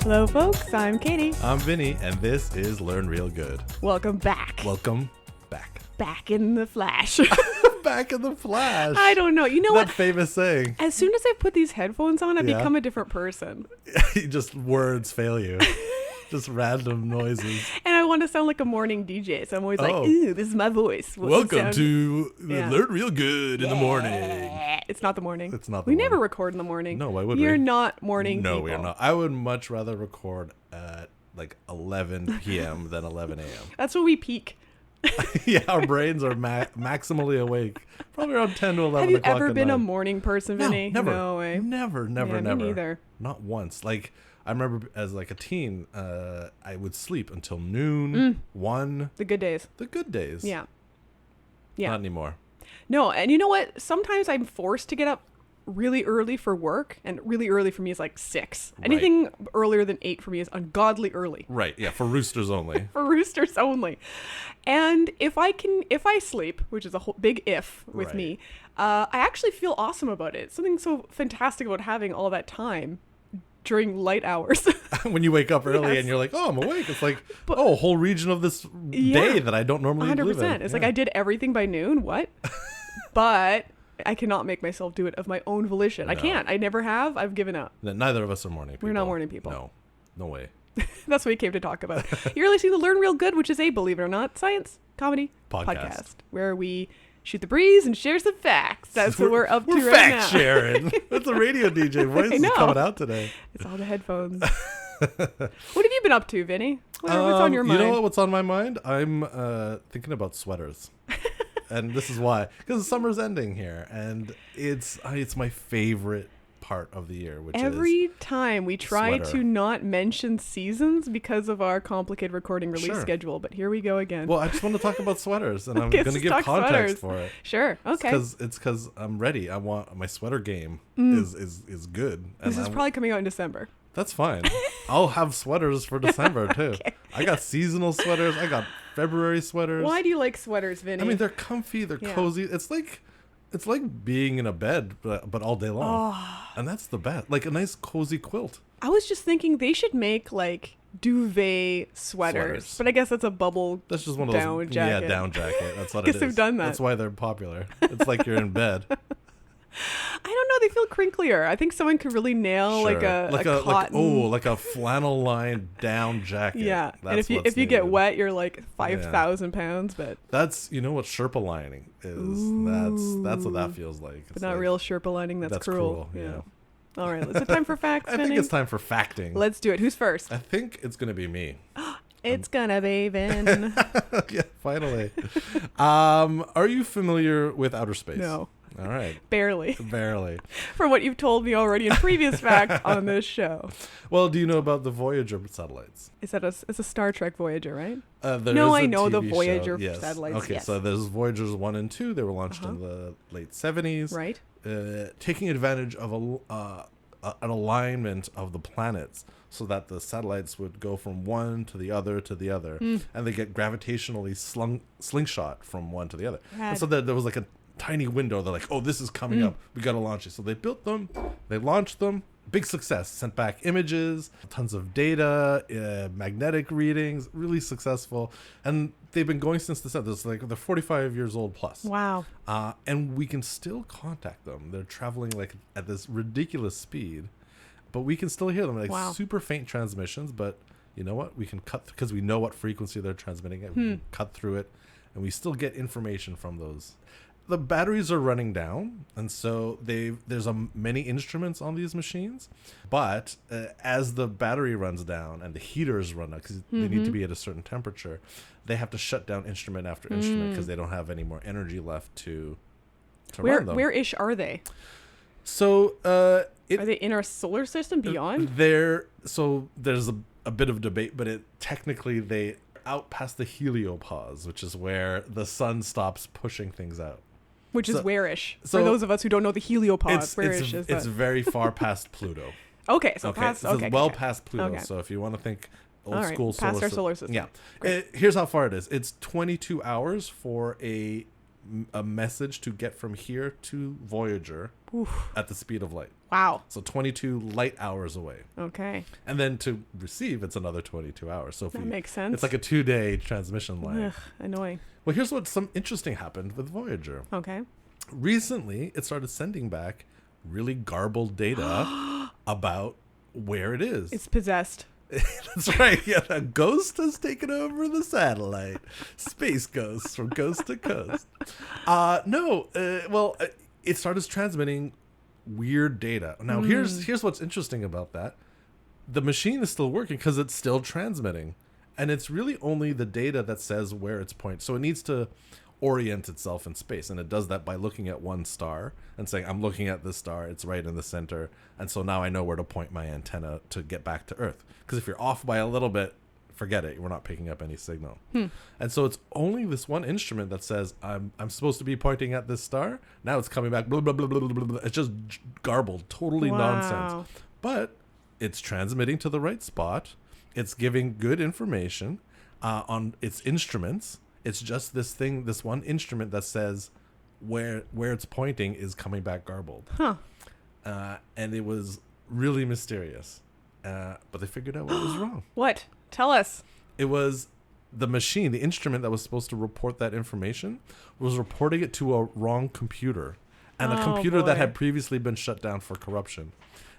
Hello, folks. I'm Katie. I'm Vinny, and this is Learn Real Good. Welcome back. Welcome back. Back in the flash. Back in the flash. I don't know. You know that what? famous saying. As soon as I put these headphones on, I Yeah. become a different person. Just words fail you. Just random noises. And I want to sound like a morning DJ. So I'm always like, ooh, this is my voice. What's it Welcome sound- to Yeah. Learn Real Good in the morning. It's not the morning. It's not the We morning. never record in the morning. No, why would You're we? not morning No, people. we are not. I would much rather record at like 11 p.m. than 11 a.m. That's when we peak. Yeah, our brains are maximally awake. Probably around 10 to 11 Have you o'clock ever at been a night. morning person, No, Vinny? never. No way. Never. Yeah, me Never. neither. Not once. Like, I remember as like a teen, I would sleep until noon, 1. The good days. The good days. Yeah. Yeah. Not anymore. No, and you know what? Sometimes I'm forced to get up really early for work, and really early for me is like 6. Right. Anything earlier than 8 for me is ungodly early. Right. Yeah. For roosters only. For roosters only. And if I sleep, which is a whole big if with Right. me, I actually feel awesome about it. Something so fantastic about having all that time during light hours. When you wake up early Yes. and you're like, oh, I'm awake. It's like, But- a whole region of this day that I don't normally 100%. live in. It's like I did everything by noon. What? But I cannot make myself do it of my own volition. I No. can't. I never have. I've given up. Neither of us are morning people. We're not morning people. No. No way. That's what we came to talk about. You're listening to Learn Real Good, which is a, believe it or not, science comedy Podcast. where we shoot the breeze and share some facts. That's what we're up to We're right fact now. sharing. That's a radio DJ voice is know. coming out today. It's all the headphones. What have you been up to, Vinny? What's on your mind? You know what? What's on my mind? I'm thinking about sweaters. And this is why. Because summer's ending here. And it's my favorite part of the year, which Every time we try sweater. to not mention seasons because of our complicated recording release Sure. schedule, but here we go again. well, I just want to talk about sweaters, and I'm Okay, going to let's give talk context sweaters. for it. Sure. Okay. It's because I'm ready. I want my sweater game is good. And This is probably coming out in December. that's fine. I'll have sweaters for December too. I got seasonal sweaters. I got February sweaters. Why do you like sweaters, Vinny? I mean, they're comfy. They're Yeah. cozy. It's like being in a bed, but all day long. And that's the best. Like a nice cozy quilt. I was just thinking they should make like duvet sweaters. But I guess that's a bubble That's just one of those. down jacket. Yeah, down jacket. That's what it Guess is. they've done that. That's why they're popular. It's like you're in bed. I don't know. They feel crinklier. I think someone could really nail like Sure. a cotton. like a flannel line down jacket. Yeah, and That's if you what's get needed. wet, you're like 5,000 pounds, but That's what Sherpa lining is. That's what that feels like. but not real Sherpa lining. That's cruel. Yeah. All right, is it time for facts, I Vinny? think it's time for facting. Let's do it. Who's first? I think it's gonna be me. It's gonna be Vin. Yeah, finally. Are you familiar with outer space? No, All right. barely. Barely. From what you've told me already in previous facts on this show. Well, do you know about the Voyager satellites? Is that it's a Star Trek Voyager, right? There No, is I a know the TV Voyager show. Yes. satellites, Okay, yes. so there's Voyagers 1 and 2. They were launched in the late 70s. Right. Taking advantage of an alignment of the planets so that the satellites would go from one to the other, and they get gravitationally slingshot from one to the other. Rad. And so there was like a tiny window. They're like, oh, this is coming up. We got to launch it. So they built them. They launched them. Big success. Sent back images, tons of data, magnetic readings, really successful. And they've been going since the set. It's like they're 45 years old plus. Wow. And we can still contact them. They're traveling like at this ridiculous speed, but we can still hear them. Like Wow. super faint transmissions, but you know what? We can cut because we know what frequency they're transmitting at. We can cut through it, and we still get information from those. The batteries are running down, and so there's many instruments on these machines. But as the battery runs down and the heaters run out, because they need to be at a certain temperature, they have to shut down instrument after instrument because they don't have any more energy left to run them. Where-ish are they? So Are they in our solar system beyond? So there's a bit of debate, but technically they out past the heliopause, which is where the sun stops pushing things out. Which is so- where-ish. so For those of us who don't know the heliopause, where-ish is that? It's very far past Pluto. Okay, so Okay, past, so it's okay, well okay. past Pluto. Okay. So if you want to think old All right, school past our solar system. yeah. Great. Here's how far it is. It's 22 hours for a a message to get from here to Voyager at the speed of light. Wow. So 22 light hours away. Okay. And then to receive, it's another 22 hours. So That makes sense. It's like a 2-day transmission line. Ugh, annoying. Well, here's what some interesting happened with Voyager. Okay. Recently, it started sending back really garbled data about where it is. It's possessed. That's right. Yeah, a ghost has taken over the satellite. Space ghosts from coast to coast. It started transmitting weird data. Now, here's what's interesting about that. The machine is still working because it's still transmitting. And it's really only the data that says where it's pointing. So it needs to orient itself in space, and it does that by looking at one star and saying, I'm looking at this star, it's right in the center, and so now I know where to point my antenna to get back to Earth. Because if you're off by a little bit, forget it, we're not picking up any signal. And so it's only this one instrument that says, I'm supposed to be pointing at this star, now it's coming back, blah, blah, blah, blah, blah, blah. It's just garbled, totally nonsense. But it's transmitting to the right spot, it's giving good information on its instruments. It's just this one instrument that says where it's pointing is coming back garbled. And it was really mysterious. But they figured out what was wrong. What? Tell us. It was the machine, the instrument that was supposed to report that information, was reporting it to a wrong computer. And a computer that had previously been shut down for corruption.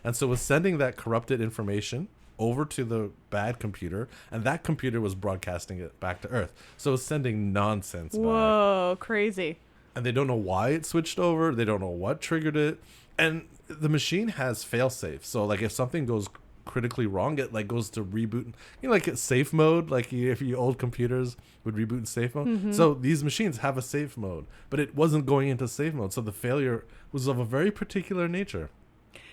And so it was sending that corrupted information over to the bad computer, and that computer was broadcasting it back to Earth. So it's sending nonsense back. Whoa, crazy. And they don't know why it switched over. They don't know what triggered it. And the machine has fail-safe. So, like, if something goes critically wrong, it, like, goes to reboot. You know, like, it's safe mode. Like, if your old computers would reboot in safe mode. So these machines have a safe mode. But it wasn't going into safe mode. So the failure was of a very particular nature.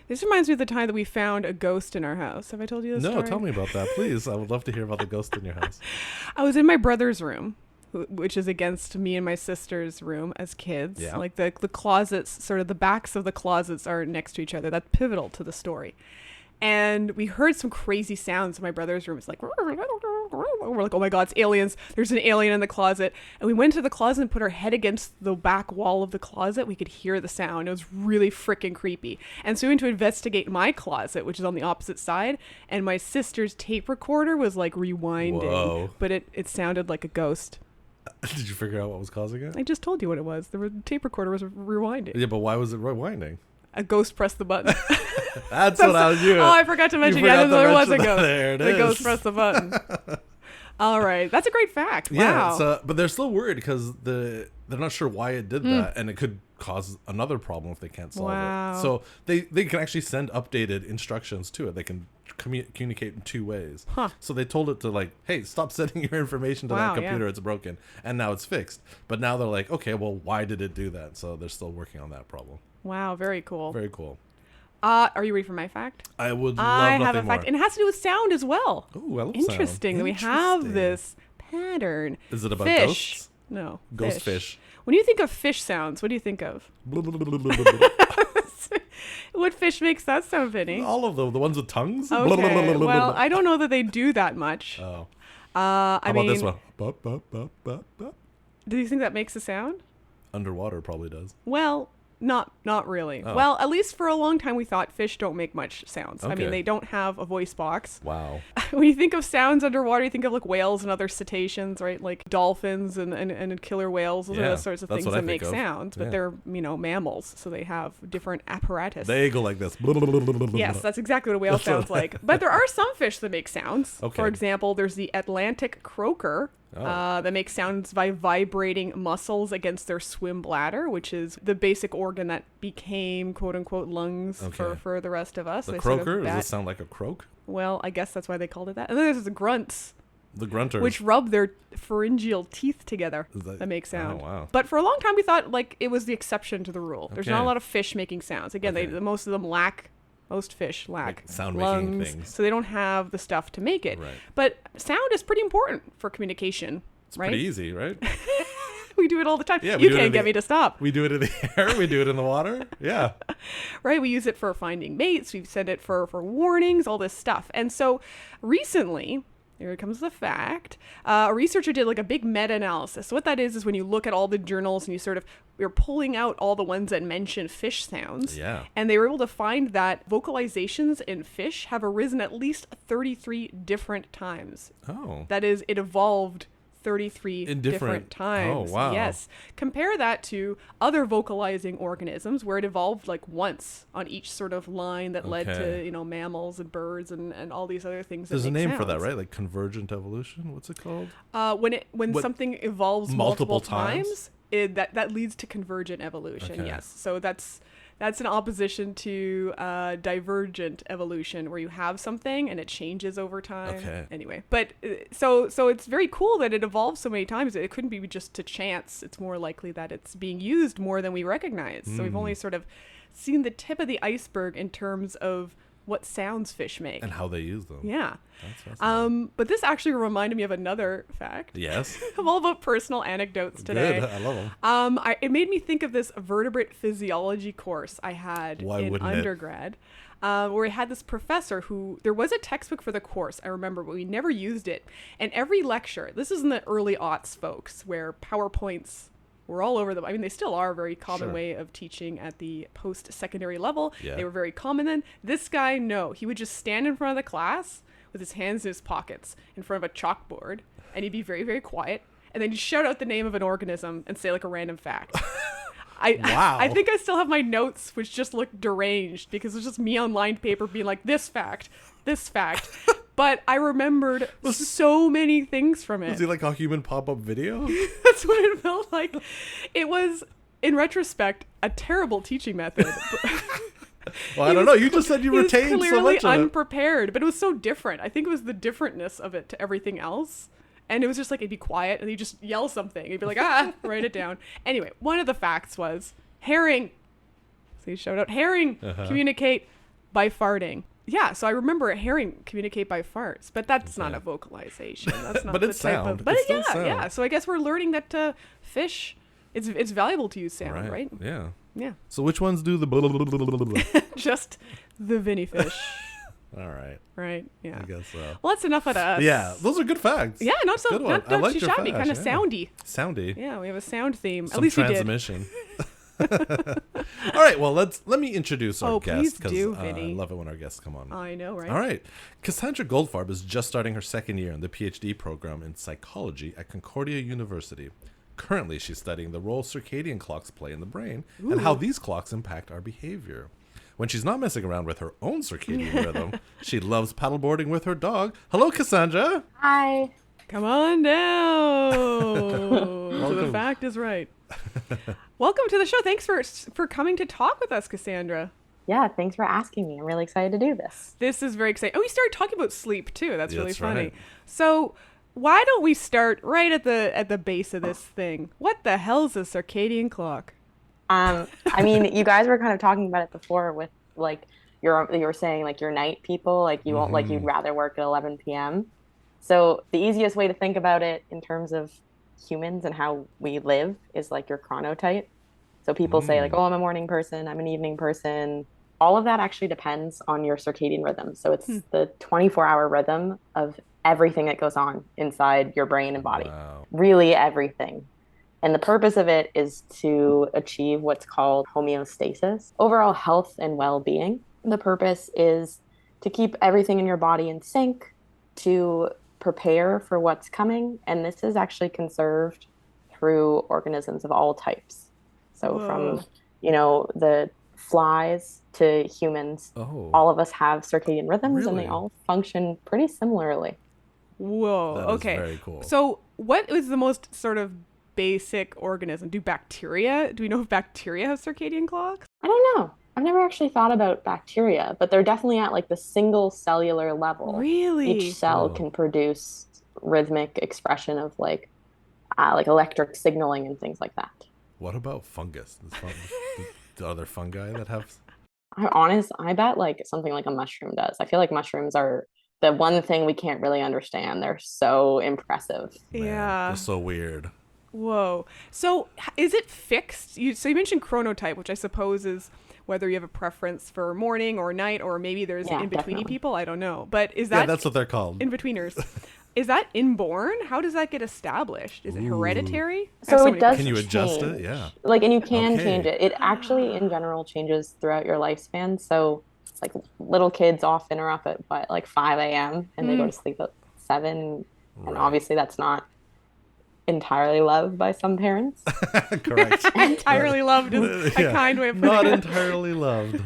This reminds me of the time that we found a ghost in our house. Have I told you this story? No, tell me about that, please. I would love to hear about the ghost in your house. I was in my brother's room, which is against me and my sister's room as kids. Yeah. Like the closets, sort of the backs of the closets are next to each other. That's pivotal to the story. And we heard some crazy sounds in my brother's room. It's like, we're like, oh my God, it's aliens. There's an alien in the closet. And we went to the closet and put our head against the back wall of the closet. We could hear the sound. It was really freaking creepy. And so we went to investigate my closet, which is on the opposite side. And my sister's tape recorder was like rewinding. Whoa. But it sounded like a ghost. Did you figure out what was causing it? I just told you what it was. The tape recorder was rewinding. Yeah, but why was it rewinding? A ghost pressed the button. That's what I was doing. Oh, I forgot to mention. Yeah, there was a ghost. There it the is. ghost pressed the button. All right. That's a great fact. Wow. Yeah, so, but they're still worried because they're not sure why it did that, and it could cause another problem if they can't solve it. So they can actually send updated instructions to it. They can communicate in two ways. So they told it to, like, hey, stop sending your information to that computer. It's broken. And now it's fixed. But now they're like, okay, well, why did it do that? So they're still working on that problem. Wow. Very cool. Very cool. Are you ready for my fact? I would love I nothing have a fact. more. And it has to do with sound as well. Ooh, I love Interesting that we have this pattern. Is it about fish. ghosts? No. Ghost fish. When you think of fish sounds, what do you think of? What fish makes that sound, Vinny? All of them. The ones with tongues? Okay. Well, I don't know that they do that much. Oh. How about this one? Bop, bop, bop, bop, bop. Do you think that makes a sound? Underwater probably does. Well, not really. Oh. Well, at least for a long time we thought fish don't make much sounds. I mean, Okay. they don't have a voice box. Wow. When you think of sounds underwater, you think of like whales and other cetaceans, right? Like dolphins and killer whales. Those are the sorts of that's things what I that make think of. sounds. But Yeah. they're, mammals, so they have different apparatus. They go like this. Yes, that's exactly what a whale sounds like. But there are some fish that make sounds. Okay. For example, there's the Atlantic croaker. That makes sounds by vibrating muscles against their swim bladder, which is the basic organ that became quote unquote lungs for the rest of us. The They croaker? Does it sound like a croak? Well, I guess that's why they called it that. And then there's the grunts, The grunters. which rub their pharyngeal teeth together. That make sound. Oh, wow. But for a long time, we thought like it was the exception to the rule. There's not a Okay. lot of fish making sounds. Again, Okay. most of them lack. Most fish lack sound-making lungs, things. so they don't have the stuff to make it. Right. But sound is pretty important for communication, It's right? pretty easy, right? We do it all the time. Yeah, we You do it can't in get the- me to stop. We do it in the air. We do it in the water. Yeah. Right? We use it for finding mates. We've said it for warnings, all this stuff. And so recently, Here comes the fact. A researcher did like a big meta-analysis. So what that is when you look at all the journals and you're pulling out all the ones that mention fish sounds. Yeah. And they were able to find that vocalizations in fish have arisen at least 33 different times. Oh. That is, it evolved 33 different times. Oh, wow. Yes. Compare that to other vocalizing organisms where it evolved like once on each sort of line that led to, mammals and birds and all these other things. There's a name sounds. for that, right? Like convergent evolution. What's it called? When something evolves multiple times, that leads to convergent evolution. Okay. Yes. So that's in opposition to divergent evolution, where you have something and it changes over time. Okay. Anyway, but so it's very cool that it evolved so many times. It couldn't be just to chance. It's more likely that it's being used more than we recognize. So we've only sort of seen the tip of the iceberg in terms of what sounds fish make and how they use them. Yeah. That's fascinating. But this actually reminded me of another fact. Yes. I'm all about personal anecdotes today. Good. I love them. It made me think of this vertebrate physiology course I had in undergrad, where I had this professor who, there was a textbook for the course, I remember, but we never used it. And every lecture, this is in the early aughts, folks, where PowerPoints were all over them. I mean, they still are a very common way of teaching at the post-secondary level. Yeah. They were very common then. This guy, no. He would just stand in front of the class with his hands in his pockets in front of a chalkboard, and he'd be very, very quiet. And then he'd shout out the name of an organism and say like a random fact. Wow. I think I still have my notes, which just look deranged because it was just me on lined paper being like, this fact. But I remembered so many things from it. Was he like a human pop-up video? That's what it felt like. It was, in retrospect, a terrible teaching method. Well, I don't know. You just said you retained so much of it. He was clearly unprepared, but it was so different. I think it was the differentness of it to everything else. And it was just like, he'd be quiet and he'd just yell something. He'd be like, write it down. Anyway, one of the facts was herring. So he showed out herring communicate by farting. Yeah, so I remember a herring communicate by farts, but that's not a vocalization. That's not but the it's type sound. of. But it's sound. yeah. So I guess we're learning that fish, it's valuable to use sound, right? Yeah. Yeah. So which ones do the Just the Vinny fish. All right. Right. Yeah. I guess so. Well, that's enough out of us. Yeah, those are good facts. Yeah, not too shabby. Kind of soundy. Soundy. Yeah, we have a sound theme. Some At least transmission. We did. All right. Well, let me introduce our guest because I love it when our guests come on. I know, right? All right. Cassandra Goldfarb is just starting her second year in the PhD program in psychology at Concordia University. Currently, she's studying the role circadian clocks play in the brain and how these clocks impact our behavior. When she's not messing around with her own circadian rhythm, she loves paddleboarding with her dog. Hello, Cassandra. Hi. Come on down. So the fact is right. Welcome to the show. Thanks for coming to talk with us, Cassandra. Yeah, thanks for asking me. I'm really excited to do this. This is very exciting. Oh, we started talking about sleep too. That's really funny. Right. So why don't we start right at the base of this thing? What the hell's a circadian clock? I mean, you guys were kind of talking about it before with like you were saying like you're night people, like you won't like you'd rather work at 11 p.m. So the easiest way to think about it in terms of humans and how we live is like your chronotype. So people say like, oh, I'm a morning person, I'm an evening person. All of that actually depends on your circadian rhythm. So it's the 24-hour rhythm of everything that goes on inside your brain and body. Wow. Really everything. And the purpose of it is to achieve what's called homeostasis, overall health and well-being. The purpose is to keep everything in your body in sync, to prepare for what's coming. And this is actually conserved through organisms of all types. So from, the flies to humans, all of us have circadian rhythms and they all function pretty similarly. Whoa. That okay. Is very cool. So what is the most sort of basic organism? Do we know if bacteria have circadian clocks? I don't know. I've never actually thought about bacteria, but they're definitely at like the single cellular level. Really? Each cell can produce rhythmic expression of like electric signaling and things like that. What about fungus? Are there fungi that have? I bet like something like a mushroom does. I feel like mushrooms are the one thing we can't really understand. They're so impressive. Man, yeah. They're so weird. Whoa. So is it fixed? You mentioned chronotype, which I suppose is whether you have a preference for morning or night, or maybe there's in-betweeny people. I don't know. But is that... Yeah, that's what they're called. In-betweeners. Is that inborn? How does that get established? Is it hereditary? So it does Can you adjust change. it? Yeah. Like, and you can Okay. change it. It actually, in general, changes throughout your lifespan. So, like, little kids often are up at what, like 5 a.m. and they go to sleep at 7. And Right. obviously, that's not entirely loved by some parents. Correct. Entirely loved is a kind way of putting Not it. entirely loved.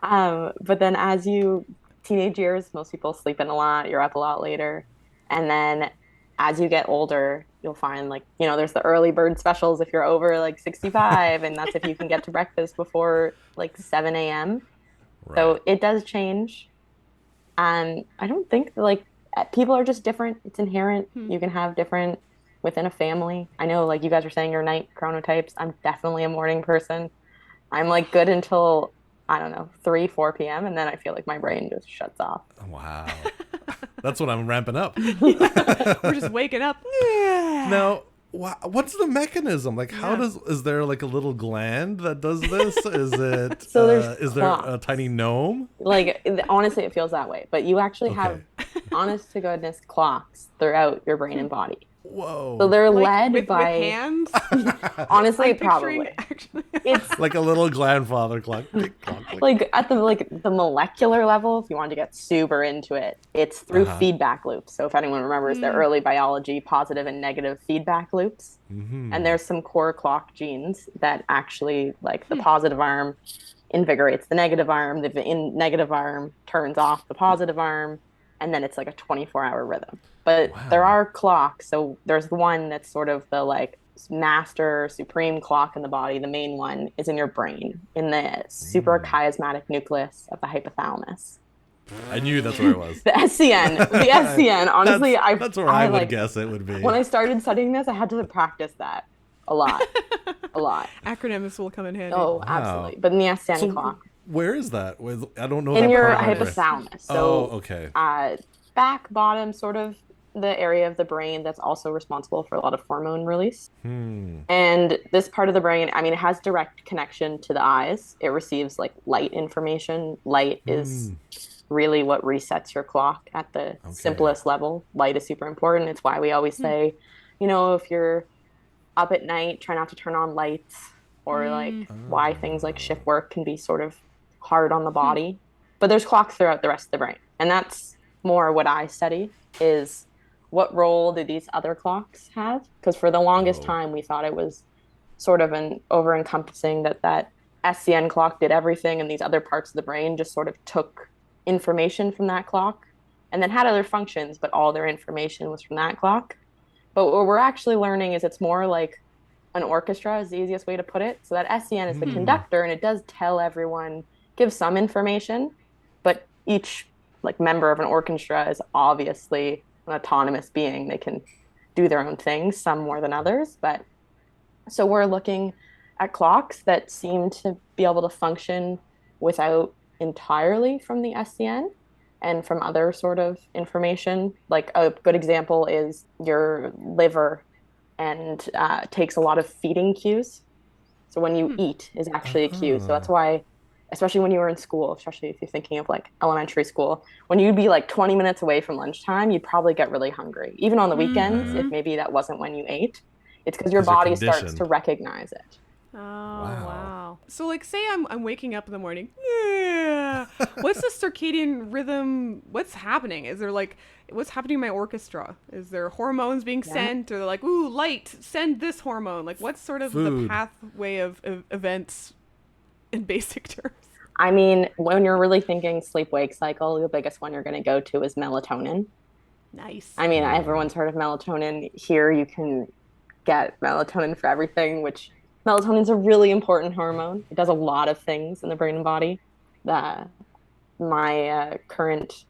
But then as you, teenage years, most people sleep in a lot, you're up a lot later. And then as you get older, you'll find like, you know, there's the early bird specials if you're over like 65, and that's if you can get to breakfast before like 7 a.m. Right. So it does change. And I don't think like people are just different. It's inherent. You can have different within a family. I know like you guys were saying your night chronotypes. I'm definitely a morning person. I'm like good until, I don't know, 3, 4 p.m. And then I feel like my brain just shuts off. Wow. That's what I'm ramping up. We're just waking up. Now, what's the mechanism? Like, how is there like a little gland that does this? Is it, So there's is there a clocks. tiny gnome? Like, honestly, it feels that way. But you actually have, honest to goodness, clocks throughout your brain and body. Whoa. So they're Like, led with by, hands. honestly, I'm picturing, probably. actually. It's Like a little grandfather clock. Tick, clock, click. like at the molecular level, if you wanted to get super into it, it's through feedback loops. So if anyone remembers their early biology, positive and negative feedback loops. And there's some core clock genes that actually, like the positive arm invigorates the negative arm, the negative arm turns off the positive arm, and then it's like a 24-hour rhythm. But there are clocks. So there's the one that's sort of the like master supreme clock in the body. The main one is in your brain, in the suprachiasmatic nucleus of the hypothalamus. I knew that's where it was. The SCN. The SCN. Honestly, that's where I would like, guess it would be. when I started studying this, I had to practice that a lot. A lot. Acronyms will come in handy. Oh, absolutely. But in the SCN clock. Where is that? I don't know. In that your part of it. hypothalamus. So, okay. Back, bottom, sort of the area of the brain that's also responsible for a lot of hormone release. And this part of the brain, I mean, it has direct connection to the eyes. It receives like light information. Light is really what resets your clock at the simplest level. Light is super important. It's why we always say, you know, if you're up at night, try not to turn on lights, or like why things like shift work can be sort of hard on the body. But there's clocks throughout the rest of the brain. And that's more what I study, is what role do these other clocks have? Because for the longest time, we thought it was sort of an over-encompassing that SCN clock did everything, and these other parts of the brain just sort of took information from that clock and then had other functions, but all their information was from that clock. But what we're actually learning is it's more like an orchestra is the easiest way to put it. So that SCN is the conductor, and it does tell everyone, give some information, but each like member of an orchestra is obviously an autonomous being. They can do their own things, some more than others. But so we're looking at clocks that seem to be able to function without entirely from the SCN and from other sort of information. Like a good example is your liver and takes a lot of feeding cues. So when you eat is actually a cue. So that's why, especially when you were in school, especially if you're thinking of like elementary school, when you'd be like 20 minutes away from lunchtime, you'd probably get really hungry. Even on the weekends, if maybe that wasn't when you ate, it's because your body starts to recognize it. Oh, wow. So like say I'm waking up in the morning. Yeah. What's the circadian rhythm? What's happening? Is there like, what's happening in my orchestra? Is there hormones being sent, or they're like, ooh, light, send this hormone? Like what's sort of the pathway of events in basic terms? I mean, when you're really thinking sleep-wake cycle, the biggest one you're going to go to is melatonin. Nice. I mean, everyone's heard of melatonin. Here you can get melatonin for everything, which melatonin's a really important hormone. It does a lot of things in the brain and body. My current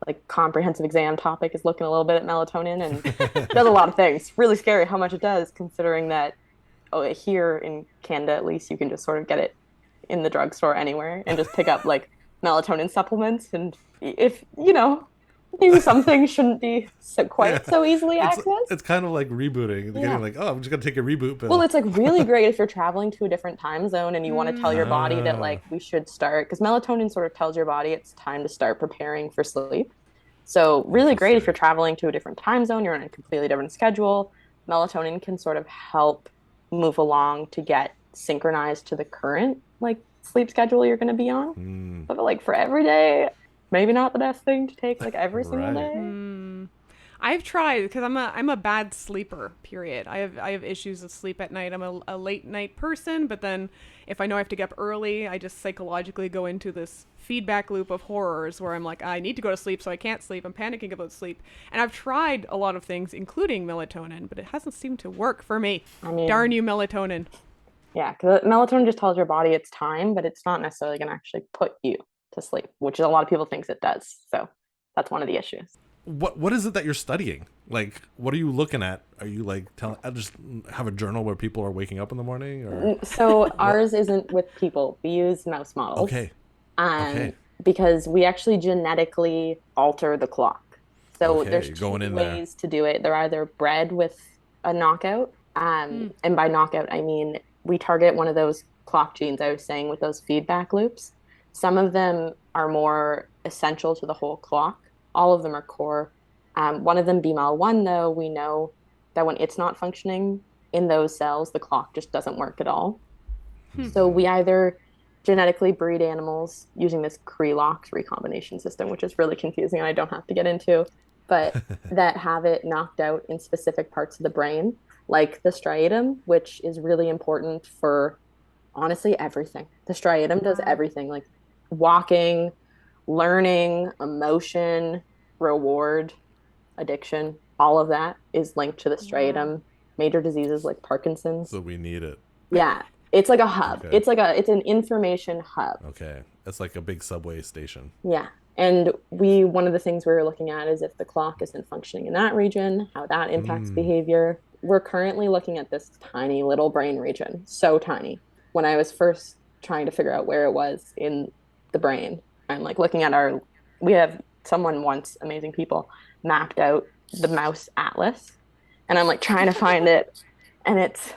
like comprehensive exam topic is looking a little bit at melatonin, and it does a lot of things. Really scary how much it does, considering that here in Canada, at least, you can just sort of get it in the drugstore anywhere and just pick up like melatonin supplements. And if, you know, maybe some things shouldn't be quite so easily accessed. It's kind of like rebooting. Getting like, I'm just going to take a reboot pill. Well, it's like really great if you're traveling to a different time zone and you want to tell your body that like we should start, because melatonin sort of tells your body it's time to start preparing for sleep. So really great if Interesting. you're traveling to a different time zone, you're on a completely different schedule. Melatonin can sort of help move along to get synchronized to the current like sleep schedule you're going to be on. Mm, But like for every day, maybe not the best thing to take like every single right. day. I've tried because I'm a bad sleeper. Period. I have issues with sleep at night. I'm a late night person, but then if I know I have to get up early, I just psychologically go into this feedback loop of horrors where I'm like, I need to go to sleep, so I can't sleep. I'm panicking about sleep, and I've tried a lot of things, including melatonin, but it hasn't seemed to work for me. I mean, Darn you, melatonin. yeah, because melatonin just tells your body it's time, but it's not necessarily going to actually put you to sleep, which a lot of people thinks it does. So that's one of the issues. What is it that you're studying? Like, what are you looking at? Are you like telling? I just have a journal where people are waking up in the morning, or So ours isn't with people. We use mouse models. okay, Um, okay, because we actually genetically alter the clock. So okay, there's you're two going in there. ways to do it. They're either bred with a knockout, and by knockout I mean we target one of those clock genes I was saying with those feedback loops. Some of them are more essential to the whole clock. All of them are core. One of them, BMAL1, though, we know that when it's not functioning in those cells, the clock just doesn't work at all. So we either genetically breed animals using this Kree-Lox recombination system, which is really confusing and I don't have to get into, but that have it knocked out in specific parts of the brain, like the striatum, which is really important for honestly everything. The striatum does everything, like walking, learning, emotion, reward, addiction, all of that is linked to the striatum. Major diseases like Parkinson's. So we need it. Yeah, it's like a hub. Okay. It's an information hub. Okay, it's like a big subway station. Yeah. And one of the things we were looking at is if the clock isn't functioning in that region, how that impacts behavior. We're currently looking at this tiny little brain region, so tiny. When I was first trying to figure out where it was in the brain, I'm like looking at we have someone once, amazing people, mapped out the mouse atlas. And I'm like trying to find it. And it's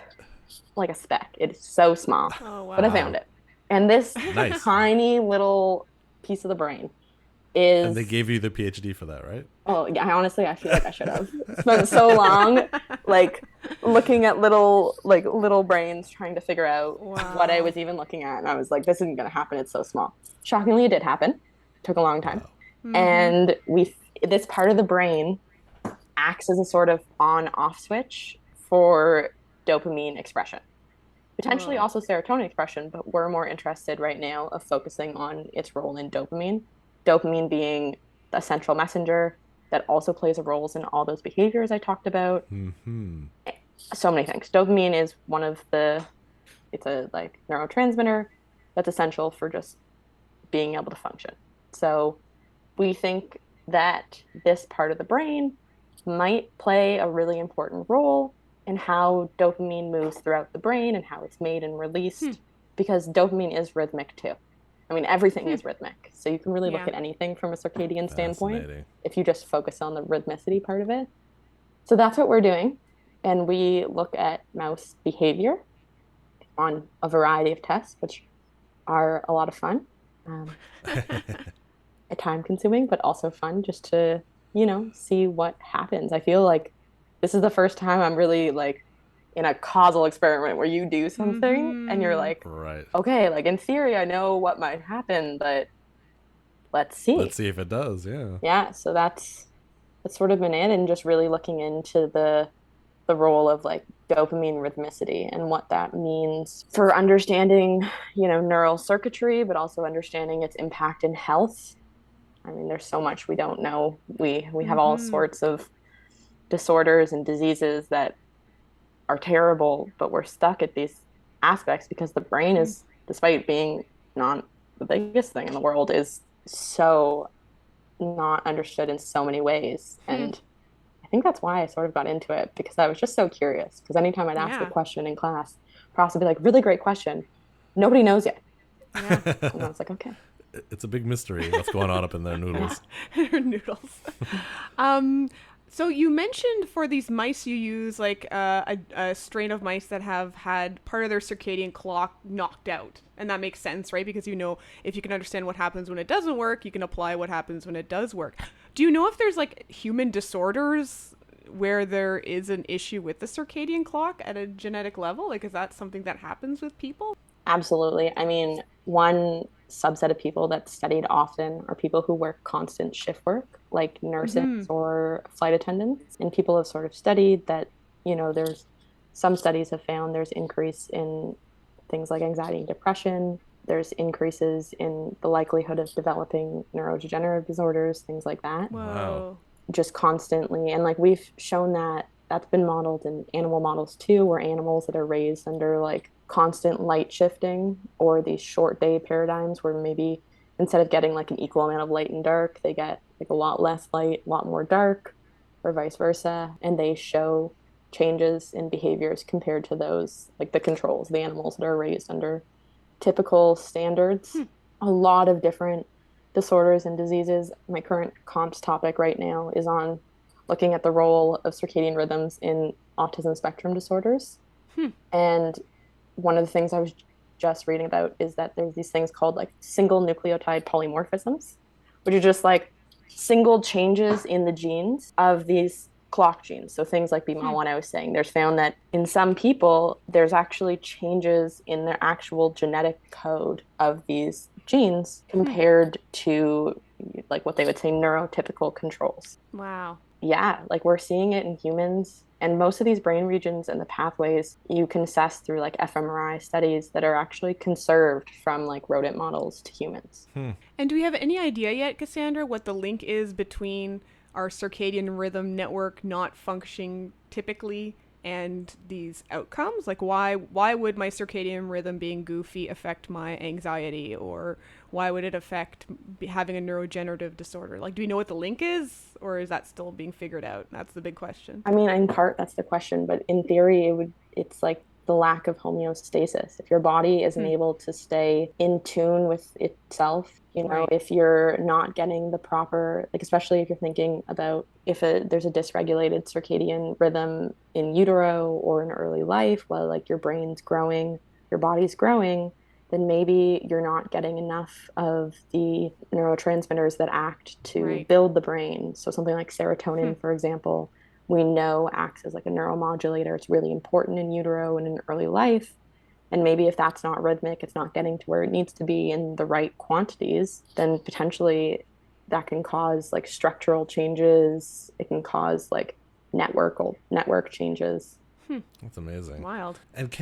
like a speck. It's so small. Oh, wow. But I found it. And this Nice. tiny little piece of the brain is. And they gave you the PhD for that, right? Oh yeah, honestly, I feel like I should have spent so long, like looking at little brains trying to figure out what I was even looking at, and I was like, "This isn't gonna happen. It's so small." Shockingly, it did happen. It took a long time, and this part of the brain acts as a sort of on-off switch for dopamine expression, potentially also serotonin expression, but we're more interested right now of focusing on its role in dopamine. Dopamine being the central messenger that also plays a role in all those behaviors I talked about. So many things. Dopamine is it's a like neurotransmitter that's essential for just being able to function. So we think that this part of the brain might play a really important role in how dopamine moves throughout the brain and how it's made and released, because dopamine is rhythmic too. I mean, everything is rhythmic. So you can really look at anything from a circadian standpoint if you just focus on the rhythmicity part of it. So that's what we're doing. And we look at mouse behavior on a variety of tests, which are a lot of fun. Time consuming, but also fun just to, see what happens. I feel like this is the first time I'm really like in a causal experiment where you do something and you're like, okay, like in theory, I know what might happen, but let's see. Let's see if it does. Yeah. Yeah. So that's sort of been it, and just really looking into the role of like dopamine rhythmicity and what that means for understanding, neural circuitry, but also understanding its impact in health. I mean, there's so much we don't know. We have all sorts of disorders and diseases that are terrible, but we're stuck at these aspects because the brain is, despite being not the biggest thing in the world, is so not understood in so many ways. And I think that's why I sort of got into it, because I was just so curious. Because anytime I'd ask a question in class, profs would be like, really great question. Nobody knows yet. And I was like, okay. It's a big mystery what's going on up in their noodles. Noodles. So you mentioned for these mice you use like a strain of mice that have had part of their circadian clock knocked out. And that makes sense, right? Because if you can understand what happens when it doesn't work, you can apply what happens when it does work. Do you know if there's like human disorders where there is an issue with the circadian clock at a genetic level? Like, is that something that happens with people? Absolutely. I mean, one subset of people that's studied often are people who work constant shift work, like nurses or flight attendants. And people have sort of studied that, there's some studies have found there's increase in things like anxiety and depression. There's increases in the likelihood of developing neurodegenerative disorders, things like that. Whoa. Just constantly. And like we've shown that that's been modeled in animal models too, where animals that are raised under like constant light shifting or these short day paradigms where maybe instead of getting like an equal amount of light and dark, they get like a lot less light, a lot more dark, or vice versa. And they show changes in behaviors compared to those, like the controls, the animals that are raised under typical standards. A lot of different disorders and diseases. My current comps topic right now is on looking at the role of circadian rhythms in autism spectrum disorders. And one of the things I was just reading about is that there's these things called like single nucleotide polymorphisms, which are just like single changes in the genes of these clock genes. So things like BMAL1 I was saying, there's found that in some people, there's actually changes in their actual genetic code of these genes compared to like what they would say neurotypical controls. Wow. Yeah, like we're seeing it in humans. And most of these brain regions and the pathways you can assess through like fMRI studies that are actually conserved from like rodent models to humans. And do we have any idea yet, Cassandra, what the link is between our circadian rhythm network not functioning typically and these outcomes? Like why would my circadian rhythm being goofy affect my anxiety, or why would it affect having a neurodegenerative disorder? Like, do we know what the link is, or is that still being figured out? That's the big question. I mean, in part that's the question, but in theory it's like the lack of homeostasis. If your body isn't able to stay in tune with itself, Right. if you're not getting the proper, like especially if you're thinking about if there's a dysregulated circadian rhythm in utero or in early life, while like your brain's growing, your body's growing, then maybe you're not getting enough of the neurotransmitters that act to build the brain. So something like serotonin, for example, we know acts as like a neuromodulator. It's really important in utero and in early life. And maybe if that's not rhythmic, it's not getting to where it needs to be in the right quantities, then potentially that can cause like structural changes. It can cause like network changes. That's amazing. Wild. And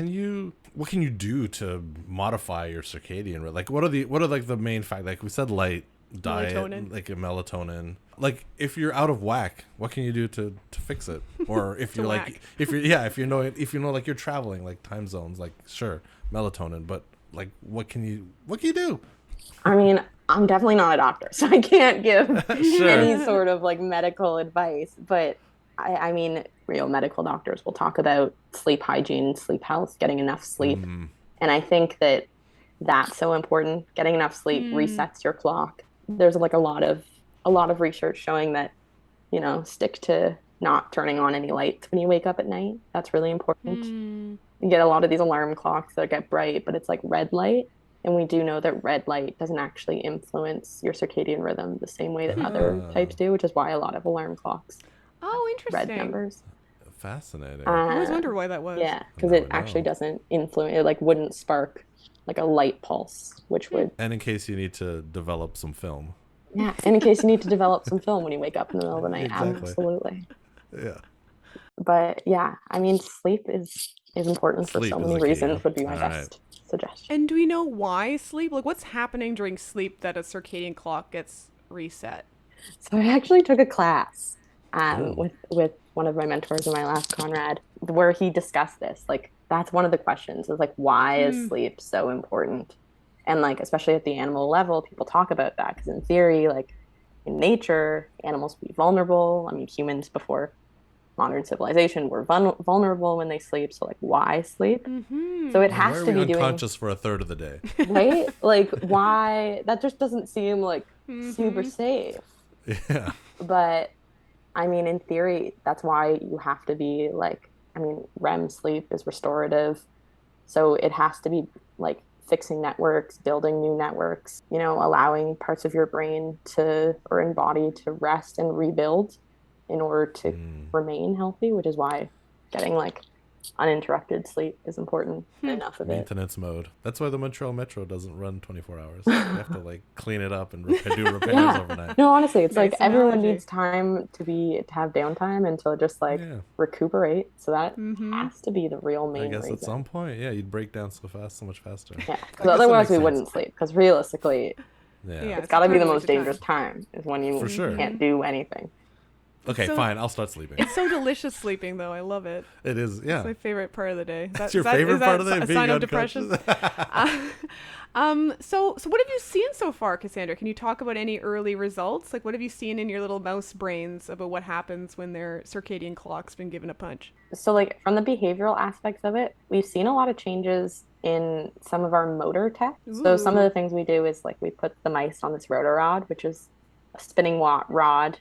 what can you do to modify your circadian rhythm? Like what are like the main factors? Like we said, light, diet, Melatonin. like a melatonin. Like if you're out of whack, what can you do to fix it? Or if you're like if you know like you're traveling, like time zones, like sure, melatonin, but like what can you do? I mean, I'm definitely not a doctor, so I can't give Sure. any sort of like medical advice, but I mean, real medical doctors will talk about sleep hygiene, sleep health, getting enough sleep. And I think that that's so important. Getting enough sleep resets your clock. There's like a lot of research showing that, stick to not turning on any lights when you wake up at night. That's really important. You get a lot of these alarm clocks that get bright, but it's like red light. And we do know that red light doesn't actually influence your circadian rhythm the same way that other types do, which is why a lot of alarm clocks Oh, interesting. red numbers. Fascinating. I always wondered why that was. Yeah, because it actually doesn't influence, it like wouldn't spark like a light pulse, which would. And in case you need to develop some film. Yeah, and in case you need to develop some film when you wake up in the middle of the night. Exactly. Absolutely. Yeah. But yeah, I mean, sleep is important for Sleep so is many the key. reasons would be my All best suggestion. And do we know why sleep? Like, what's happening during sleep that a circadian clock gets reset? So I actually took a class with one of my mentors in my last Conrad where he discussed this. Like, that's one of the questions is like, why is sleep so important? And like, especially at the animal level, people talk about that because in theory, like in nature, animals would be vulnerable. I mean, humans before modern civilization were vulnerable when they sleep. So like, why sleep? So it has to be unconscious for a third of the day. Right? Like, why? That just doesn't seem like super safe. Yeah. But I mean, in theory, that's why you have to be like, I mean, REM sleep is restorative. So it has to be like fixing networks, building new networks, you know, allowing parts of your brain to or in body to rest and rebuild in order to remain healthy, which is why getting like uninterrupted sleep is important. Enough of it. Maintenance mode. That's why the Montreal Metro doesn't run 24 hours. You have to like clean it up and do repairs overnight. No, honestly, it's Nice like everyone analogy. needs time to have downtime and to just like recuperate. So that has to be the real main I guess reason. at some point, you'd break down so much faster. Yeah, I guess because that otherwise makes we sense. wouldn't sleep. Because realistically, Yeah, it's got to be the totally most waste of time. dangerous time is when you For sure. can't do anything. Okay, So- fine. I'll start sleeping. It's so delicious sleeping, though. I love it. It is, yeah. It's my favorite part of the day. That's your favorite part of the day? A Being sign of depression? So what have you seen so far, Cassandra? Can you talk about any early results? Like, what have you seen in your little mouse brains about what happens when their circadian clock's been given a punch? So like from the behavioral aspects of it, we've seen a lot of changes in some of our motor tests. So some of the things we do is like we put the mice on this rotor rod, which is a spinning rod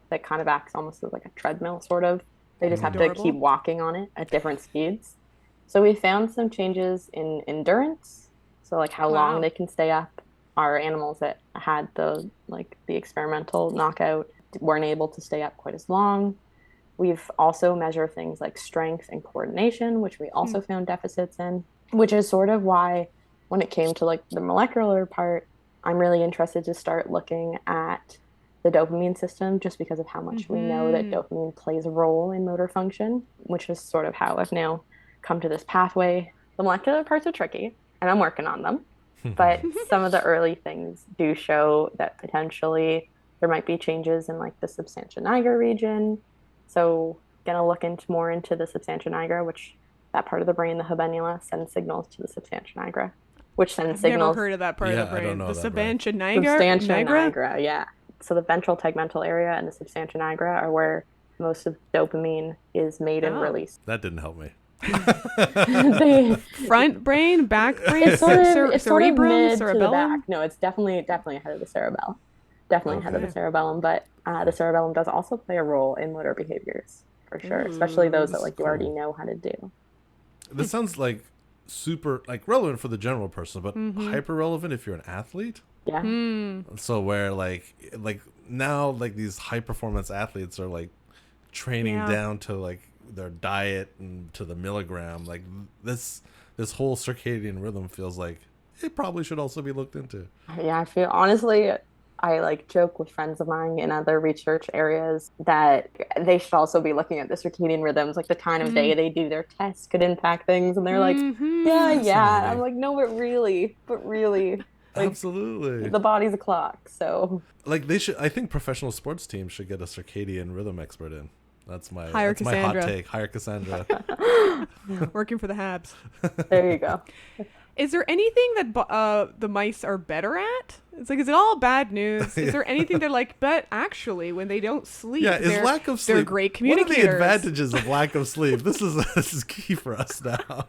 that kind of acts almost as like a treadmill sort of. They just have to keep walking on it at different speeds. So we found some changes in endurance. So like how long they can stay up. Our animals that had the experimental knockout weren't able to stay up quite as long. We've also measured things like strength and coordination, which we also found deficits in, which is sort of why when it came to like the molecular part, I'm really interested to start looking at the dopamine system just because of how much we know that dopamine plays a role in motor function, which is sort of how I've now come to this pathway. The molecular parts are tricky and I'm working on them, but some of the early things do show that potentially there might be changes in like the substantia nigra region. So gonna look more into the substantia nigra, which that part of the brain, the habenula, sends signals to the substantia nigra, which sends I've signals. never heard of that part of the brain. I don't know The that, substantia right? nigra? Substantia nigra, yeah. So the ventral tegmental area and the substantia nigra are where most of dopamine is made and released. That didn't help me. Front brain, back brain, It's sort of cerebrum, mid to the cerebellum? back. No, it's definitely ahead of the cerebellum. Definitely ahead of the cerebellum, but the cerebellum does also play a role in motor behaviors for sure, especially those that like you already know how to do. This sounds like super like relevant for the general person, but hyper relevant if you're an athlete. Yeah. So where like now like these high performance athletes are like training down to like their diet and to the milligram. Like this whole circadian rhythm feels like it probably should also be looked into. Yeah, I feel honestly, I like joke with friends of mine in other research areas that they should also be looking at the circadian rhythms, like the time of day they do their tests could impact things, and they're like, yeah. I'm like, no, but really, like, absolutely, the body's a clock, so like they should. I think professional sports teams should get a circadian rhythm expert in. That's my Hire my hot Cassandra. take. Hire Cassandra. Working for the Habs. there you go. Is there anything that the mice are better at? It's like, is it all bad news? Is there anything they're like, but actually, when they don't sleep, is lack of sleep. they're great communicators. What are the advantages of lack of sleep? This is key for us now.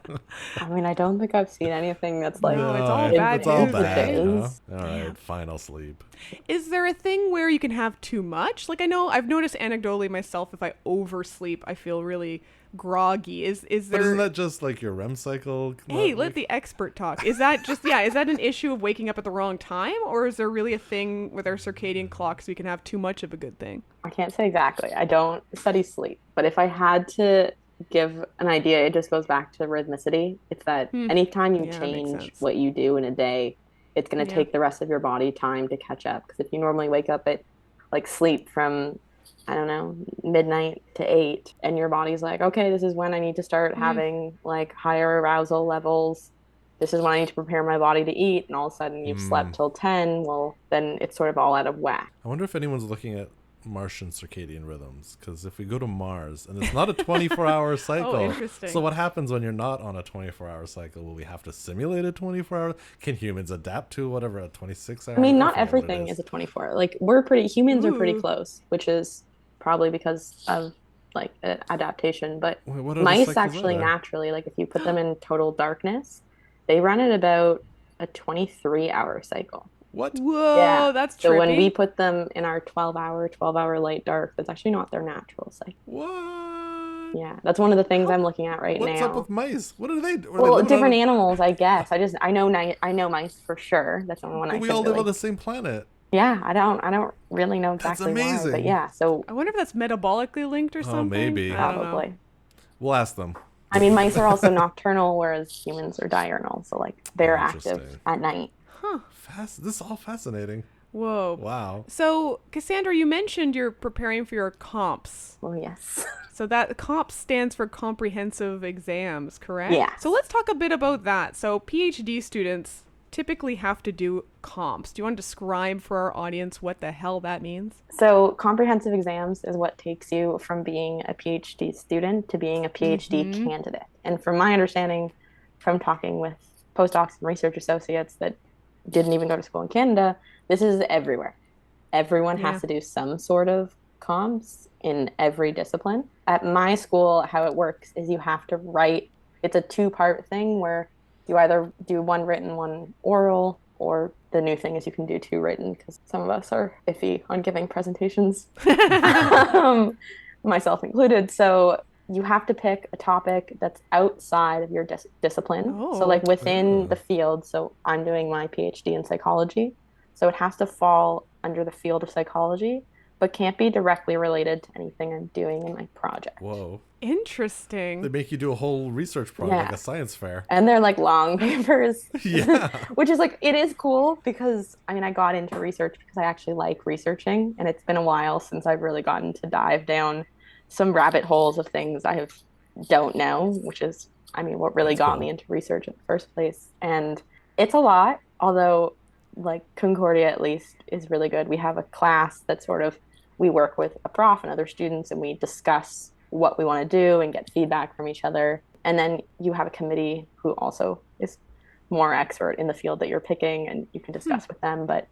I mean, I don't think I've seen anything that's like, No, it's all bad It's all news. bad. It You know? is. All right, fine, I'll sleep. Is there a thing where you can have too much? Like, I know I've noticed anecdotally myself, if I oversleep, I feel really groggy. Is But there? isn't that just like your REM cycle? Hey, let the expert talk. Is that just is that an issue of waking up at the wrong time, or is there really a thing with our circadian clocks we can have too much of a good thing? I can't say exactly. I don't study sleep, but if I had to give an idea, it just goes back to rhythmicity. It's that anytime you Yeah, makes change sense. what you do in a day, it's going to take the rest of your body time to catch up. Because if you normally wake up at like sleep from, I don't know, midnight to 8, and your body's like, okay, this is when I need to start having like higher arousal levels. This is when I need to prepare my body to eat. And all of a sudden you've slept till 10. Well, then it's sort of all out of whack. I wonder if anyone's looking at Martian circadian rhythms, because if we go to Mars and it's not a 24-hour cycle, interesting. so what happens when you're not on a 24-hour cycle? Will we have to simulate a 24-hour? Can humans adapt to whatever a 26-hour? I mean, not everything is a 24. Like humans are pretty close, which is probably because of like adaptation. But Wait, what are the mice cycles actually are there? naturally, like if you put them in total darkness, they run at about a 23-hour cycle. What? Whoa, Yeah. that's trippy. So when we put them in our 12-hour light dark, that's actually not their natural cycle. What? Yeah, that's one of the things I'm looking at right What's now. up with mice? What are they? Are Well, they different animals, I guess. I know mice for sure. That's the only one I But we can all live really. on the same planet. Yeah, I don't really know That's exactly why, but amazing. yeah. So I wonder if that's metabolically linked or something. maybe. I don't know. probably. We'll ask them. I mean, mice are also nocturnal, whereas humans are diurnal. So like they're active Interesting. at night. Huh. This is all fascinating. Whoa. Wow. So, Cassandra, you mentioned you're preparing for your comps. Oh yes. So that COMPS stands for comprehensive exams, correct? Yeah. So let's talk a bit about that. So PhD students typically have to do comps. Do you want to describe for our audience what the hell that means? So comprehensive exams is what takes you from being a PhD student to being a PhD candidate. And from my understanding, from talking with postdocs and research associates that didn't even go to school in Canada, this is everywhere. Everyone has to do some sort of comps in every discipline. At my school, how it works is you have to write, it's a 2-part thing where you either do one written, one oral, or the new thing is you can do 2 written because some of us are iffy on giving presentations, myself included. So you have to pick a topic that's outside of your discipline. So like within the field. So I'm doing my PhD in psychology. So it has to fall under the field of psychology, but can't be directly related to anything I'm doing in my project. Whoa. Interesting. They make you do a whole research project, like a science fair. And they're like long papers. Yeah. Which is like, it is cool because, I mean, I got into research because I actually like researching. And it's been a while since I've really gotten to dive down some rabbit holes of things I don't know, which is, I mean, what really got me into research in the first place. And it's a lot, although like Concordia at least is really good. We have a class that sort of, we work with a prof and other students and we discuss what we want to do and get feedback from each other. And then you have a committee who also is more expert in the field that you're picking and you can discuss with them. But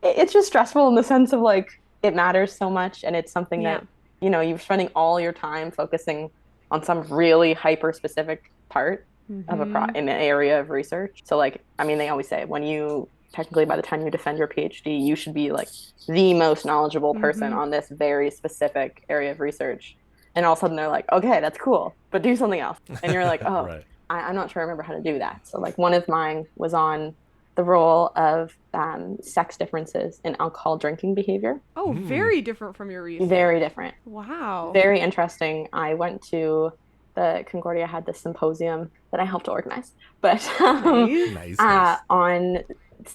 it's just stressful in the sense of like, it matters so much. And it's something that, you know, you're spending all your time focusing on some really hyper specific part of in an area of research. So like, I mean, they always say when you technically by the time you defend your PhD, you should be like the most knowledgeable person on this very specific area of research. And all of a sudden they're like, okay, that's cool, but do something else. And you're like, oh, right. I'm not sure I remember how to do that. So like one of mine was on the role of sex differences in alcohol drinking behavior. Oh, very different from your research. Very different. Wow. Very interesting. I went to the Concordia had this symposium that I helped organize, but nice. On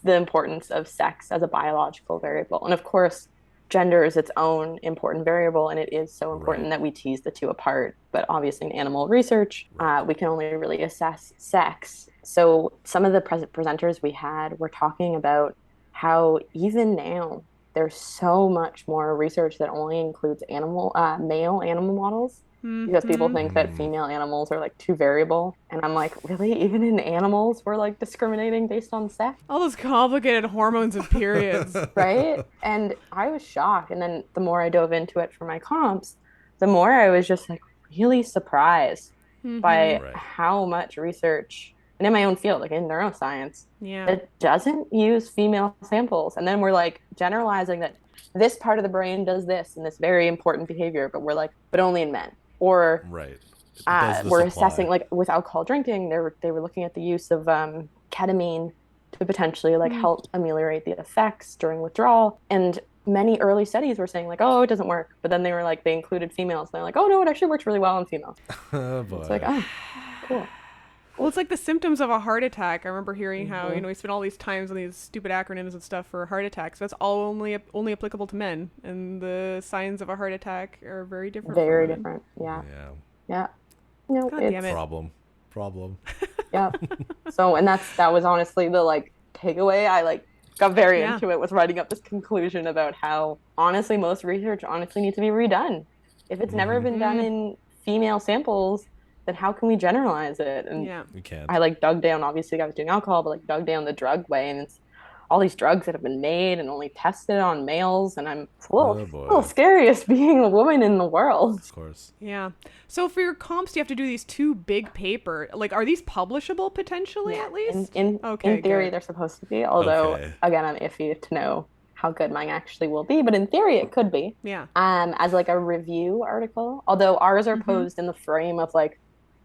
the importance of sex as a biological variable. And of course, gender is its own important variable, and it is so important that we tease the two apart. But obviously in animal research, we can only really assess sex. So some of the presenters we had were talking about how even now there's so much more research that only includes male animal models. Because people think that female animals are like too variable. And I'm like, really? Even in animals, we're like discriminating based on sex? All those complicated hormones and periods. Right? And I was shocked. And then the more I dove into it for my comps, the more I was just like really surprised by how much research, and in my own field, like in neuroscience, that doesn't use female samples. And then we're like generalizing that this part of the brain does this and this very important behavior, but we're like, but only in men. Or we're assessing, like with alcohol drinking, they were looking at the use of ketamine to potentially like help ameliorate the effects during withdrawal. And many early studies were saying like, oh, it doesn't work. But then they were like, they included females. And they're like, oh no, it actually works really well in females. Oh, boy. It's like, oh, cool. Well, it's like the symptoms of a heart attack. I remember hearing how, you know, we spend all these times on these stupid acronyms and stuff for heart attacks. That's all only applicable to men. And the signs of a heart attack are very different. Very different. Yeah. No, God damn it. Problem. Yeah. So, and that was honestly the like takeaway. I like got very into it, was writing up this conclusion about how honestly most research needs to be redone. If it's never been done in female samples, then how can we generalize it? And we can't. I like dug down, obviously I was doing alcohol, but like dug down the drug way, and it's all these drugs that have been made and only tested on males, and it's a Oh, boy. little scary as being a woman in the world. Of course. Yeah. So for your comps, you have to do these 2 big paper. Like, are these publishable potentially at least? In theory, they're supposed to be. Although, again, I'm iffy to know how good mine actually will be. But in theory, it could be. Yeah. As like a review article. Although ours are posed in the frame of like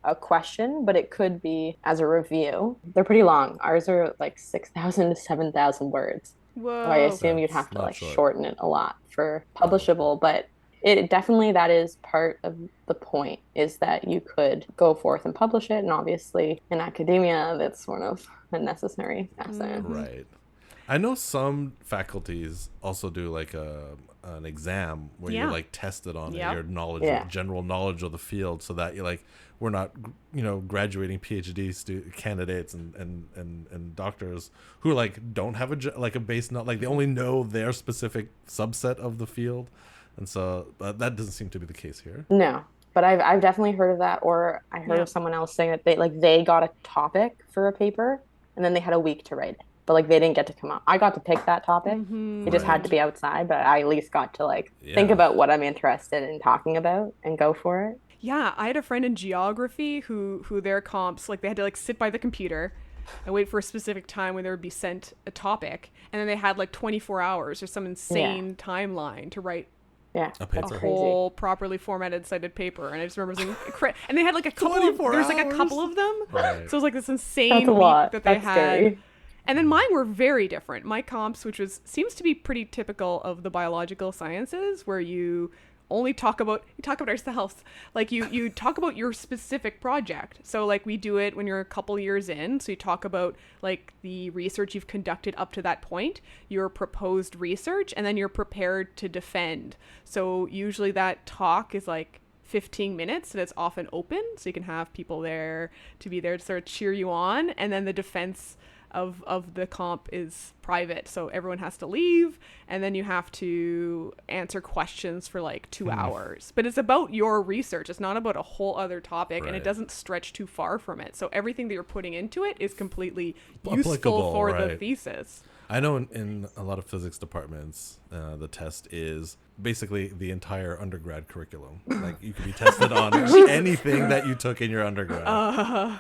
a question, but it could be as a review. They're pretty long. Ours are like 6,000 to 7,000 words. Whoa. So I assume you'd have to like shorten it a lot for publishable, but it definitely, that is part of the point, is that you could go forth and publish it. And obviously in academia, that's sort of a necessary asset. Right. I know some faculties also do like an exam where you like test it on your knowledge, general knowledge of the field, so that you like, we're not, graduating PhD candidates and doctors who like don't have a base, not like they only know their specific subset of the field, and so that doesn't seem to be the case here. No, but I've definitely heard of that, or I heard of someone else saying that they got a topic for a paper and then they had a week to write it. But like they didn't get to come out. I got to pick that topic. It just had to be outside, but I at least got to like think about what I'm interested in talking about and go for it. Yeah, I had a friend in geography who their comps, like they had to like sit by the computer and wait for a specific time when they would be sent a topic, and then they had like 24 hours or some insane timeline to write a whole properly formatted cited paper. And I just remember thinking, and they had like a couple there's like a couple of them. So it was like this insane week that they had. Scary. And then mine were very different. My comps, which seems to be pretty typical of the biological sciences, where you only talk about ourselves. Like you talk about your specific project. So like we do it when you're a couple years in. So you talk about like the research you've conducted up to that point, your proposed research, and then you're prepared to defend. So usually that talk is like 15 minutes, and it's often open, so you can have people there to sort of cheer you on. And then the defense of the comp is private, so everyone has to leave, and then you have to answer questions for like 2 hours. But it's about your research. It's not about a whole other topic, and it doesn't stretch too far from it. So everything that you're putting into it is completely useful for the thesis. I know in a lot of physics departments, the test is basically the entire undergrad curriculum. Like you can be tested on anything that you took in your undergrad.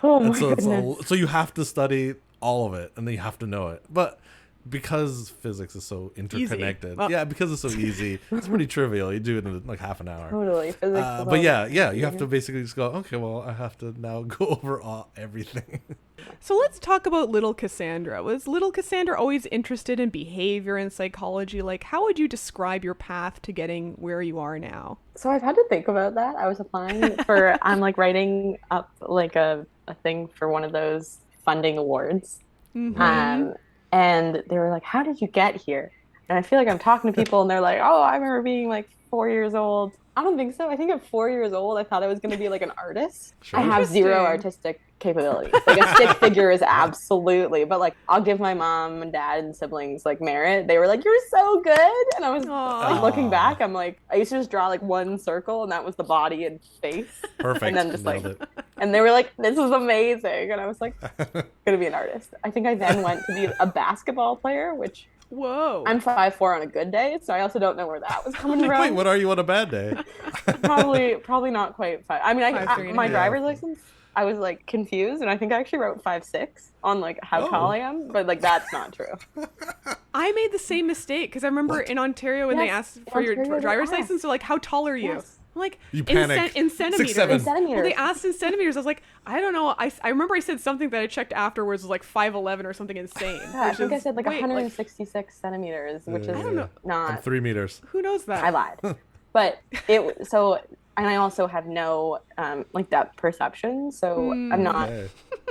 So you have to study all of it, and then you have to know it. But because physics is so interconnected, because it's so easy, it's pretty trivial. You do it in like half an hour. Totally, physics. But you have to basically just go, okay, well, I have to now go over everything. So let's talk about little Cassandra. Was little Cassandra always interested in behavior and psychology? Like, how would you describe your path to getting where you are now? So I've had to think about that. I was applying I'm like writing up like a thing for one of those funding awards. And they were like, how did you get here? And I feel like I'm talking to people and they're like, oh, I remember being like 4 years old. I don't think so. I think at 4 years old, I thought I was going to be like an artist. Sure. I have zero artistic capabilities. Like a stick figure is absolutely, but like I'll give my mom and dad and siblings like merit. They were like, you're so good. And I was like, looking back, I'm like, I used to just draw like one circle and that was the body and face. Perfect. And then just like, and they were like, this is amazing. And I was like, gonna be an artist. I think I then went to be a basketball player, which whoa, I'm 5'4" on a good day, so I also don't know where that was coming from. Wait, what are you on a bad day? probably not quite 5. I mean, my driver's license, I was like confused, and I think I actually wrote 5'6" on like how tall I am, but like that's not true. I made the same mistake because I remember in Ontario when they asked for your driver's license, they're like, "How tall are you?" Yes. I'm like, you panicked. In centimeters. 6'7". In centimeters. Well, they asked in centimeters. I was like, I don't know. I remember I said something that I checked afterwards was like 5'11" or something insane. Yeah, I think I said like 166 centimeters, which is not. I'm 3 meters. Who knows that? I lied. But and I also have no like depth perception, so I'm not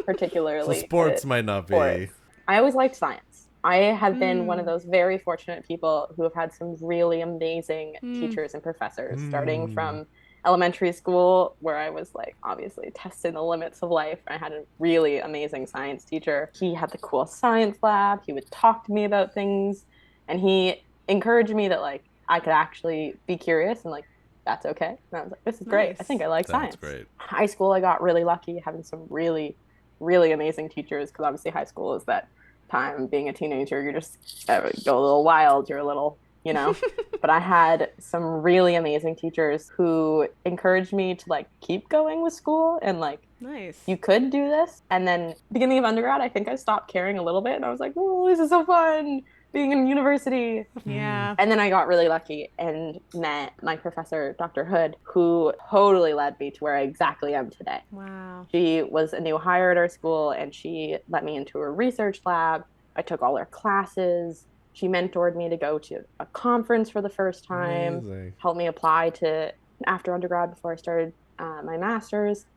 particularly. So sports might not be. I always liked science. I have been one of those very fortunate people who have had some really amazing teachers and professors, starting from elementary school, where I was like obviously testing the limits of life. I had a really amazing science teacher. He had the cool science lab. He would talk to me about things, and he encouraged me that like I could actually be curious and like that's okay. And I was like, this is great. I think I like science. That's great. High school, I got really lucky having some really, really amazing teachers, because obviously high school is that time being a teenager. You're just go a little wild. You're a little, you know. But I had some really amazing teachers who encouraged me to like keep going with school and like, Nice. you could do this. And then beginning of undergrad, I think I stopped caring a little bit, and I was like, oh, this is so fun being in university. Yeah. And then I got really lucky and met my professor, Dr. Hood, who totally led me to where I exactly am today. Wow. She was a new hire at our school, and she let me into her research lab. I took all her classes. She mentored me to go to a conference for the first time, Amazing. helped me apply to after undergrad before I started my master's.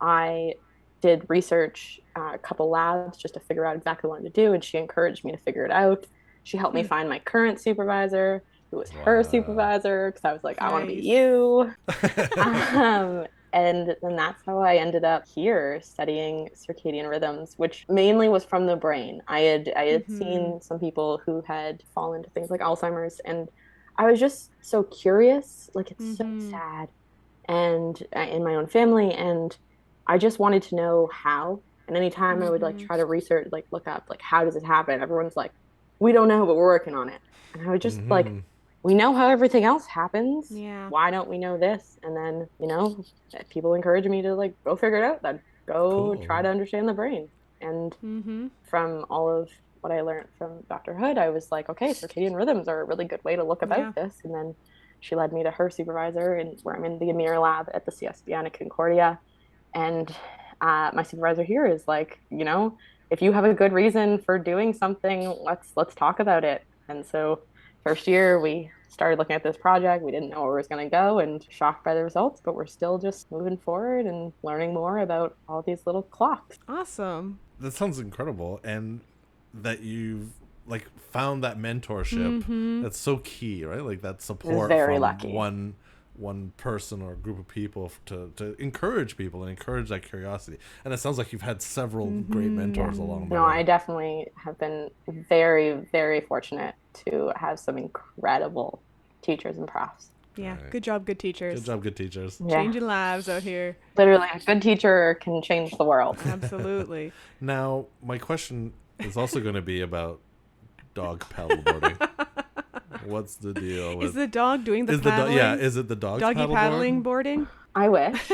I did research a couple labs just to figure out exactly what I wanted to do, and she encouraged me to figure it out. She helped me find my current supervisor, who was her supervisor, because I was like, I want to be you. And then that's how I ended up here studying circadian rhythms, which mainly was from the brain. I had seen some people who had fallen into things like Alzheimer's, and I was just so curious. Like, it's so sad, and in my own family, and I just wanted to know how. And anytime I would like try to research, like look up, like, how does it happen? Everyone's like, we don't know, but we're working on it. And I was just like, we know how everything else happens. Yeah. Why don't we know this? And then, you know, people encouraged me to like go figure it out. Then go try to understand the brain. And from all of what I learned from Dr. Hood, I was like, okay, circadian rhythms are a really good way to look about this. And then she led me to her supervisor, and where I'm in the Amir lab at the CSBN at Concordia. And my supervisor here is like, you know, if you have a good reason for doing something, let's talk about it. And so first year we started looking at this project. We didn't know where it was going to go, and shocked by the results, but we're still just moving forward and learning more about all these little clocks. Awesome. That sounds incredible. And that you've like found that mentorship. That's so key, right? Like that support from lucky. one person or group of people to encourage people and encourage that curiosity. And it sounds like you've had several great mentors along the way. No, I definitely have been very, very fortunate to have some incredible teachers and profs. Yeah. Right. Good job, good teachers. Good job, good teachers. Yeah. Changing lives out here. Literally, a good teacher can change the world. Absolutely. Now, my question is also going to be about dog paddleboarding. What's the deal with... Is the dog doing the paddling? Is it the dog's doggy paddling boarding? I wish.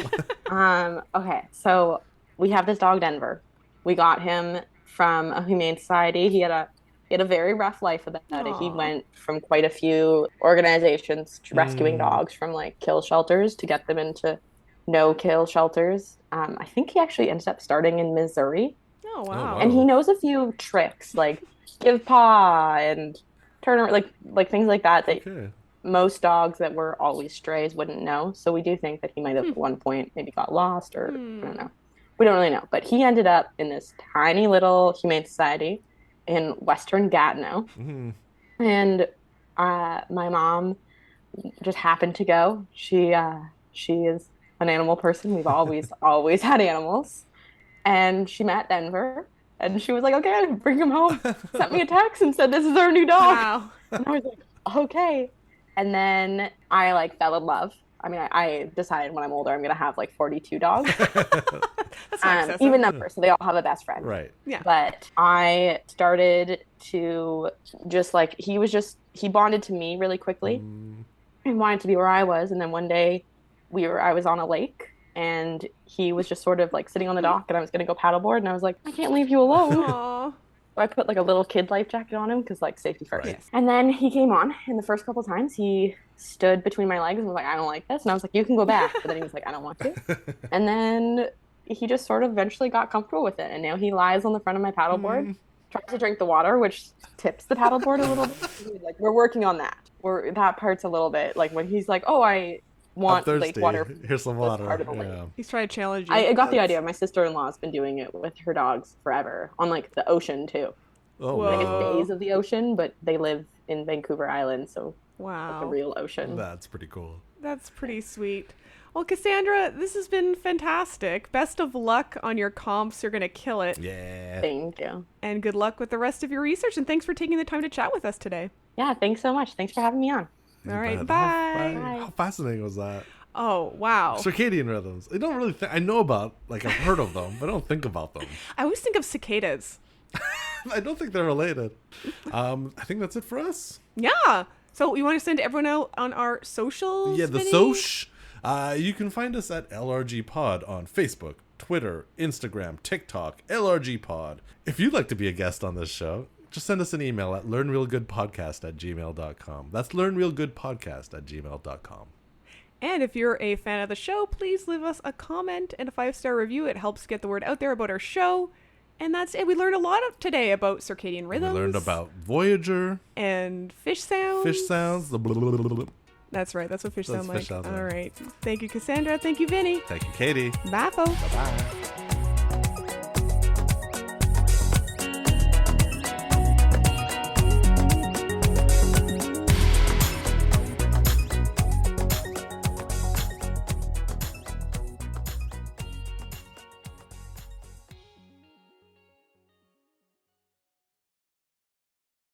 Okay, so we have this dog, Denver. We got him from a humane society. He had a very rough life with it. He went from quite a few organizations rescuing dogs from like kill shelters to get them into no-kill shelters. I think he actually ended up starting in Missouri. Oh, wow. And he knows a few tricks, like give paw and turn around, like things like that most dogs that were always strays wouldn't know. So we do think that he might have at one point maybe got lost, or I don't know. We don't really know. But he ended up in this tiny little humane society in Western Gatineau. And my mom just happened to go. She is an animal person. We've always had animals. And she met Denver. And she was like, okay, bring him home. Sent me a text and said, this is our new dog. Wow. And I was like, okay. And then I like fell in love. I mean, I decided when I'm older, I'm going to have like 42 dogs. Even numbers. So they all have a best friend. Right. Yeah. But I started to just like, he bonded to me really quickly and wanted to be where I was. And then one day I was on a lake. And he was just sort of like sitting on the dock, and I was going to go paddleboard, and I was like, I can't leave you alone. Aww. So I put like a little kid life jacket on him because like safety first. Right. And then he came on, and the first couple of times he stood between my legs and was like, I don't like this. And I was like, you can go back. But then he was like, I don't want to. And then he just sort of eventually got comfortable with it. And now he lies on the front of my paddleboard, tries to drink the water, which tips the paddleboard a little bit. Like, we're working on that. That part's a little bit like when he's like, oh, I want lake water. Here's some water. Yeah. He's trying to challenge you. I got the idea. My sister-in-law's been doing it with her dogs forever on like the ocean too. Oh, like it's days of the ocean, but they live in Vancouver Island, so wow, like the real ocean. That's pretty cool. That's pretty sweet. Well, Cassandra, this has been fantastic. Best of luck on your comps. You're gonna kill it. Yeah. Thank you. And good luck with the rest of your research. And thanks for taking the time to chat with us today. Yeah, thanks so much. Thanks for having me on. All right, bye. How fascinating was that? Oh, wow. Circadian rhythms. I don't really I know about, like, I've heard of them, but I don't think about them. I always think of cicadas. I don't think they're related. I think that's it for us. Yeah. So we want to send everyone out on our socials. Yeah, the Vinny? Soch. You can find us at LRG Pod on Facebook, Twitter, Instagram, TikTok, LRG Pod. If you'd like to be a guest on this show, just send us an email at learnrealgoodpodcast@gmail.com. That's learnrealgoodpodcast@gmail.com. And if you're a fan of the show, please leave us a comment and a 5-star review. It helps get the word out there about our show. And that's it. We learned a lot today about circadian rhythms. We learned about Voyager. And fish sounds. Fish sounds. That's right. That's what fish sound like. Fish sounds, All right. Thank you, Cassandra. Thank you, Vinny. Thank you, Katie. Bye, folks. Bye-bye.